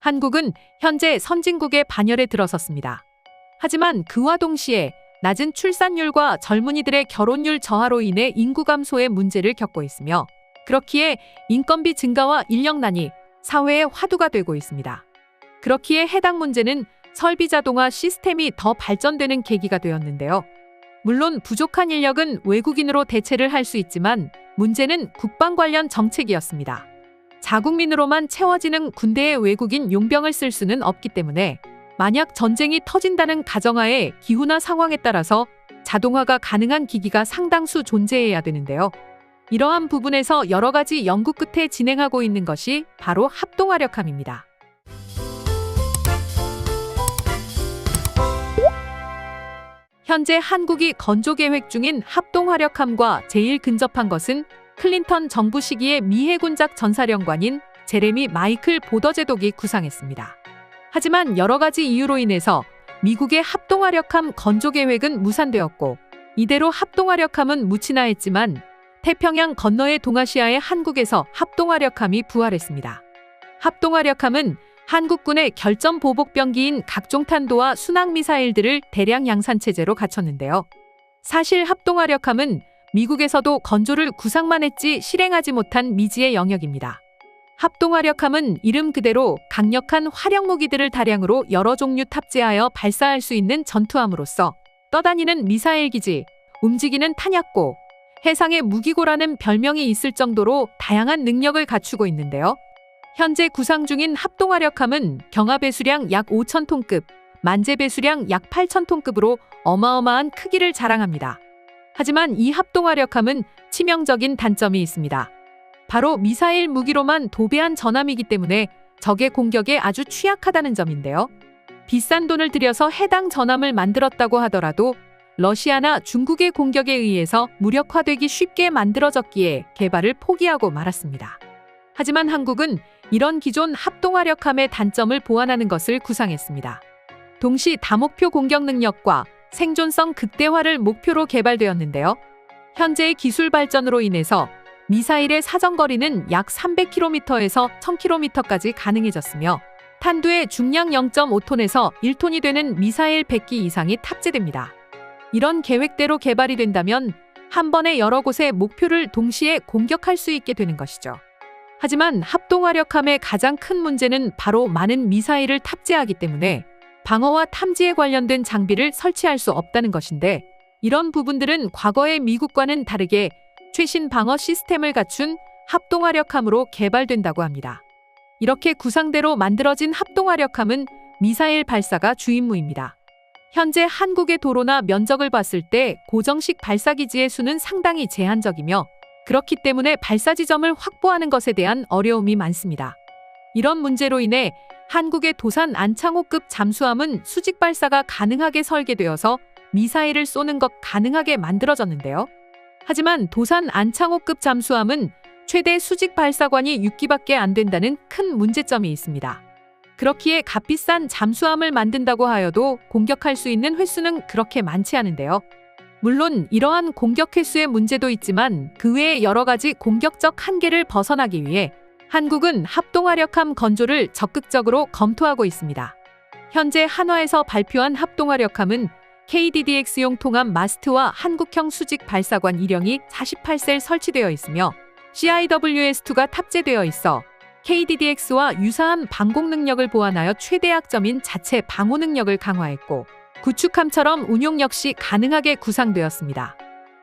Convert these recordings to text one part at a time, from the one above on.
한국은 현재 선진국의 반열에 들어섰습니다. 하지만 그와 동시에 낮은 출산율과 젊은이들의 결혼율 저하로 인해 인구 감소의 문제를 겪고 있으며, 그렇기에 인건비 증가와 인력난이 사회의 화두가 되고 있습니다. 그렇기에 해당 문제는 설비 자동화 시스템이 더 발전되는 계기가 되었는데요. 물론 부족한 인력은 외국인으로 대체를 할 수 있지만 문제는 국방 관련 정책이었습니다. 자국민으로만 채워지는 군대에 외국인 용병을 쓸 수는 없기 때문에 만약 전쟁이 터진다는 가정하에 기후나 상황에 따라서 자동화가 가능한 기기가 상당수 존재해야 되는데요. 이러한 부분에서 여러 가지 연구 끝에 진행하고 있는 것이 바로 합동화력함입니다. 현재 한국이 건조 계획 중인 합동화력함과 제일 근접한 것은 클린턴 정부 시기의 미 해군작 전사령관인 제레미 마이클 보더제독이 구상했습니다. 하지만 여러 가지 이유로 인해서 미국의 합동화력함 건조 계획은 무산되었고, 이대로 합동화력함은 무친화했지만 태평양 건너의 동아시아의 한국에서 합동화력함이 부활했습니다. 합동화력함은 한국군의 결점 보복병기인 각종 탄도와 순항미사일들을 대량 양산체제로 갖췄는데요. 사실 합동화력함은 미국에서도 건조를 구상만 했지 실행하지 못한 미지의 영역입니다. 합동화력함은 이름 그대로 강력한 화력 무기들을 다량으로 여러 종류 탑재하여 발사할 수 있는 전투함으로써 떠다니는 미사일 기지, 움직이는 탄약고, 해상의 무기고라는 별명이 있을 정도로 다양한 능력을 갖추고 있는데요. 현재 구상 중인 합동화력함은 경하 배수량 약 5,000톤급, 만재 배수량 약 8,000톤급으로 어마어마한 크기를 자랑합니다. 하지만 이 합동화력함은 치명적인 단점이 있습니다. 바로 미사일 무기로만 도배한 전함이기 때문에 적의 공격에 아주 취약하다는 점인데요. 비싼 돈을 들여서 해당 전함을 만들었다고 하더라도 러시아나 중국의 공격에 의해서 무력화되기 쉽게 만들어졌기에 개발을 포기하고 말았습니다. 하지만 한국은 이런 기존 합동화력함의 단점을 보완하는 것을 구상했습니다. 동시 다목표 공격 능력과 생존성 극대화를 목표로 개발되었는데요. 현재의 기술 발전으로 인해서 미사일의 사정거리는 약 300km에서 1000km까지 가능해졌으며, 탄두의 중량 0.5톤에서 1톤이 되는 미사일 100기 이상이 탑재됩니다. 이런 계획대로 개발이 된다면 한 번에 여러 곳의 목표를 동시에 공격할 수 있게 되는 것이죠. 하지만 합동화력함의 가장 큰 문제는 바로 많은 미사일을 탑재하기 때문에 방어와 탐지에 관련된 장비를 설치할 수 없다는 것인데, 이런 부분들은 과거의 미국과는 다르게 최신 방어 시스템을 갖춘 합동화력함으로 개발된다고 합니다. 이렇게 구상대로 만들어진 합동화력함은 미사일 발사가 주임무입니다. 현재 한국의 도로나 면적을 봤을 때 고정식 발사기지의 수는 상당히 제한적이며, 그렇기 때문에 발사 지점을 확보하는 것에 대한 어려움이 많습니다. 이런 문제로 인해 한국의 도산 안창호급 잠수함은 수직 발사가 가능하게 설계되어서 미사일을 쏘는 것 가능하게 만들어졌는데요. 하지만 도산 안창호급 잠수함은 최대 수직 발사관이 6기밖에 안 된다는 큰 문제점이 있습니다. 그렇기에 값비싼 잠수함을 만든다고 하여도 공격할 수 있는 횟수는 그렇게 많지 않은데요. 물론 이러한 공격 횟수의 문제도 있지만 그 외에 여러 가지 공격적 한계를 벗어나기 위해 한국은 합동화력함 건조를 적극적으로 검토하고 있습니다. 현재 한화에서 발표한 합동화력함은 KDDX용 통합 마스트와 한국형 수직 발사관 1형이 48셀 설치되어 있으며 CIWS2가 탑재되어 있어 KDDX와 유사한 방공 능력을 보완하여 최대 약점인 자체 방호 능력을 강화했고, 구축함처럼 운용 역시 가능하게 구상되었습니다.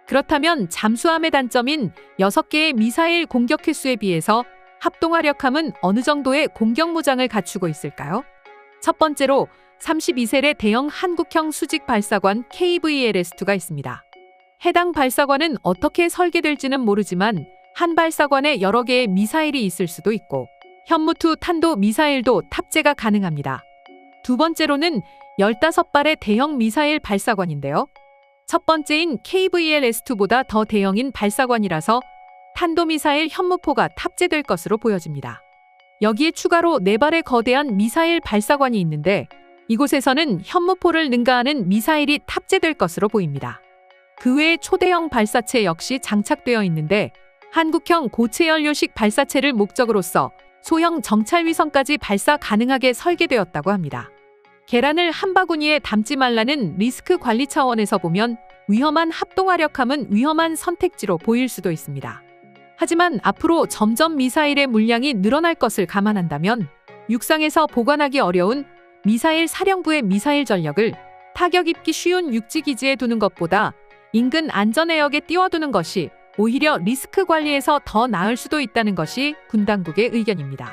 그렇다면 잠수함의 단점인 6개의 미사일 공격 횟수에 비해서 합동화력함은 어느 정도의 공격 무장을 갖추고 있을까요? 첫 번째로 32셀의 대형 한국형 수직 발사관 KVLS2가 있습니다. 해당 발사관은 어떻게 설계될지는 모르지만 한 발사관에 여러 개의 미사일이 있을 수도 있고 현무2 탄도 미사일도 탑재가 가능합니다. 두 번째로는 15발의 대형 미사일 발사관인데요. 첫 번째인 KVLS2보다 더 대형인 발사관이라서 탄도미사일 현무포가 탑재될 것으로 보여집니다. 여기에 추가로 4발의 거대한 미사일 발사관이 있는데 이곳에서는 현무포를 능가하는 미사일이 탑재될 것으로 보입니다. 그 외에 초대형 발사체 역시 장착되어 있는데 한국형 고체 연료식 발사체를 목적으로서 소형 정찰위성까지 발사 가능하게 설계되었다고 합니다. 계란을 한 바구니에 담지 말라는 리스크 관리 차원에서 보면 위험한 합동화력함은 위험한 선택지로 보일 수도 있습니다. 하지만 앞으로 점점 미사일의 물량이 늘어날 것을 감안한다면 육상에서 보관하기 어려운 미사일 사령부의 미사일 전력을 타격 입기 쉬운 육지기지에 두는 것보다 인근 안전해역에 띄워두는 것이 오히려 리스크 관리에서 더 나을 수도 있다는 것이 군 당국의 의견입니다.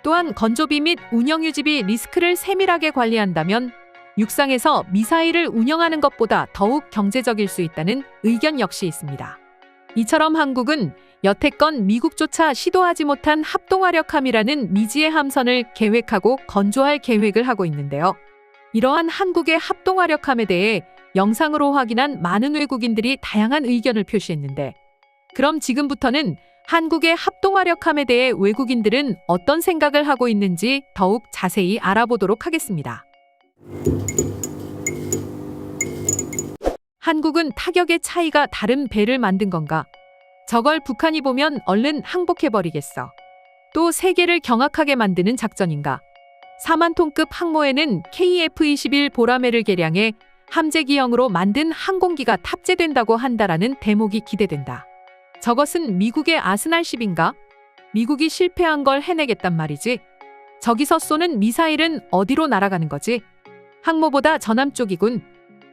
또한 건조비 및 운영 유지비 리스크를 세밀하게 관리한다면 육상에서 미사일을 운영하는 것보다 더욱 경제적일 수 있다는 의견 역시 있습니다. 이처럼 한국은 여태껏 미국조차 시도하지 못한 합동화력함이라는 미지의 함선을 계획하고 건조할 계획을 하고 있는데요. 이러한 한국의 합동화력함에 대해 영상으로 확인한 많은 외국인들이 다양한 의견을 표시했는데, 그럼 지금부터는 한국의 합동화력함에 대해 외국인들은 어떤 생각을 하고 있는지 더욱 자세히 알아보도록 하겠습니다. 한국은 타격의 차이가 다른 배를 만든 건가? 저걸 북한이 보면 얼른 항복해버리겠어. 또 세계를 경악하게 만드는 작전인가? 4만 톤급 항모에는 KF-21 보라매를 개량해 함재기형으로 만든 항공기가 탑재된다고 한다라는 대목이 기대된다. 저것은 미국의 아스날10인가? 미국이 실패한 걸 해내겠단 말이지. 저기서 쏘는 미사일은 어디로 날아가는 거지? 항모보다 저남 쪽이군.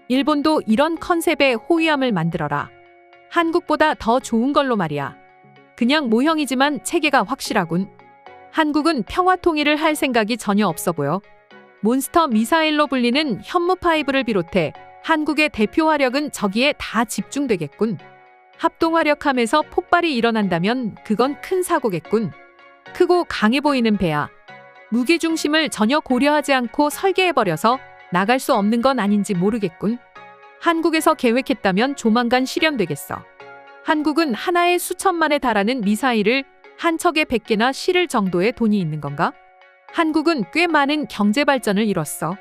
일본도 이런 컨셉의 호위함을 만들어라. 한국보다 더 좋은 걸로 말이야. 그냥 모형이지만 체계가 확실하군. 한국은 평화 통일을 할 생각이 전혀 없어 보여. 몬스터 미사일로 불리는 현무5를 비롯해 한국의 대표 화력은 저기에 다 집중되겠군. 합동화력함에서 폭발이 일어난다면 그건 큰 사고겠군. 크고 강해 보이는 배야. 무게중심을 전혀 고려하지 않고 설계해버려서 나갈 수 없는 건 아닌지 모르겠군. 한국에서 계획했다면 조만간 실현되겠어. 한국은 하나에 수천만에 달하는 미사일을 한 척에 100개나 실을 정도의 돈이 있는 건가? 한국은 꽤 많은 경제 발전을 이뤘어.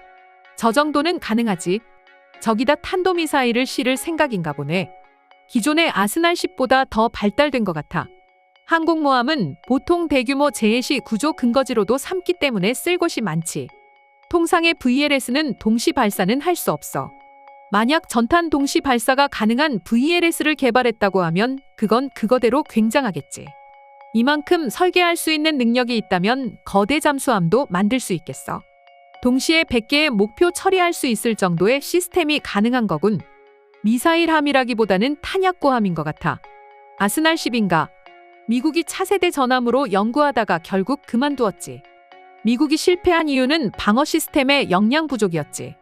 저 정도는 가능하지. 저기다 탄도미사일을 실을 생각인가 보네. 기존의 아스날10보다 더 발달된 것 같아. 항공모함은 보통 대규모 재해시 구조 근거지로도 삼기 때문에 쓸 곳이 많지. 통상의 VLS는 동시 발사는 할 수 없어. 만약 전탄 동시 발사가 가능한 VLS를 개발했다고 하면 그건 그거대로 굉장하겠지. 이만큼 설계할 수 있는 능력이 있다면 거대 잠수함도 만들 수 있겠어. 동시에 100개의 목표 처리할 수 있을 정도의 시스템이 가능한 거군. 미사일함이라기보다는 탄약고함인 것 같아. 아스날10인가? 미국이 차세대 전함으로 연구하다가 결국 그만두었지. 미국이 실패한 이유는 방어 시스템의 역량 부족이었지.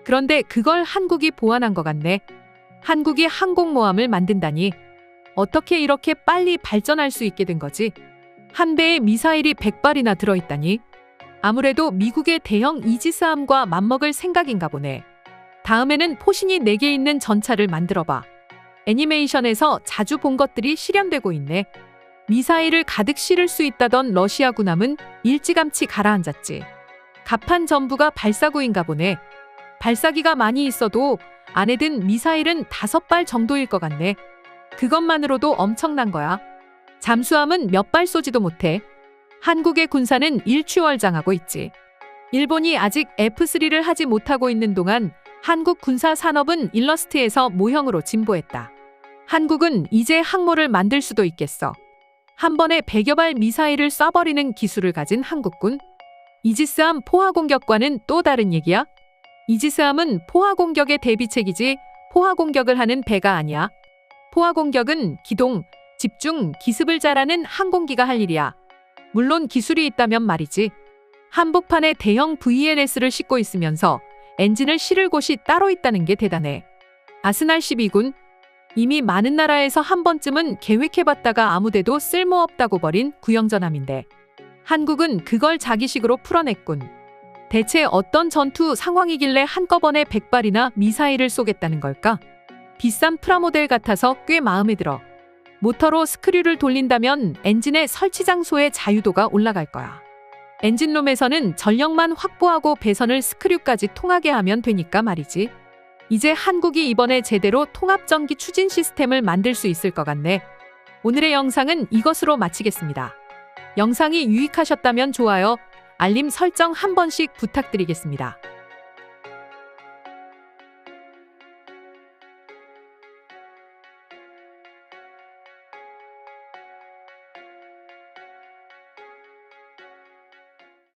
그런데 그걸 한국이 보완한 것 같네. 한국이 항공모함을 만든다니. 어떻게 이렇게 빨리 발전할 수 있게 된 거지? 한 배에 미사일이 100발이나 들어있다니. 아무래도 미국의 대형 이지스함과 맞먹을 생각인가 보네. 다음에는 포신이 4개 있는 전차를 만들어봐. 애니메이션에서 자주 본 것들이 실현되고 있네. 미사일을 가득 실을 수 있다던 러시아 군함은 일찌감치 가라앉았지. 갑판 전부가 발사구인가 보네. 발사기가 많이 있어도 안에 든 미사일은 5발 정도일 것 같네. 그것만으로도 엄청난 거야. 잠수함은 몇 발 쏘지도 못해. 한국의 군사는 일취월장하고 있지. 일본이 아직 F3를 하지 못하고 있는 동안 한국 군사 산업은 일러스트에서 모형으로 진보했다. 한국은 이제 항모를 만들 수도 있겠어. 한 번에 100여 발 미사일을 쏴버리는 기술을 가진 한국군. 이지스함 포화 공격과는 또 다른 얘기야. 이지스함은 포화 공격의 대비책이지 포화 공격을 하는 배가 아니야. 포화 공격은 기동, 집중, 기습을 잘하는 항공기가 할 일이야. 물론 기술이 있다면 말이지. 한복판에 대형 VLS를 싣고 있으면서 엔진을 실을 곳이 따로 있다는 게 대단해. 아스날12군. 이미 많은 나라에서 한 번쯤은 계획해봤다가 아무데도 쓸모없다고 버린 구형전함인데 한국은 그걸 자기식으로 풀어냈군. 대체 어떤 전투 상황이길래 한꺼번에 100발이나 미사일을 쏘겠다는 걸까? 비싼 프라모델 같아서 꽤 마음에 들어. 모터로 스크류를 돌린다면 엔진의 설치 장소의 자유도가 올라갈 거야. 엔진룸에서는 전력만 확보하고 배선을 스크류까지 통하게 하면 되니까 말이지. 이제 한국이 이번에 제대로 통합전기 추진 시스템을 만들 수 있을 것 같네. 오늘의 영상은 이것으로 마치겠습니다. 영상이 유익하셨다면 좋아요, 알림 설정 한 번씩 부탁드리겠습니다.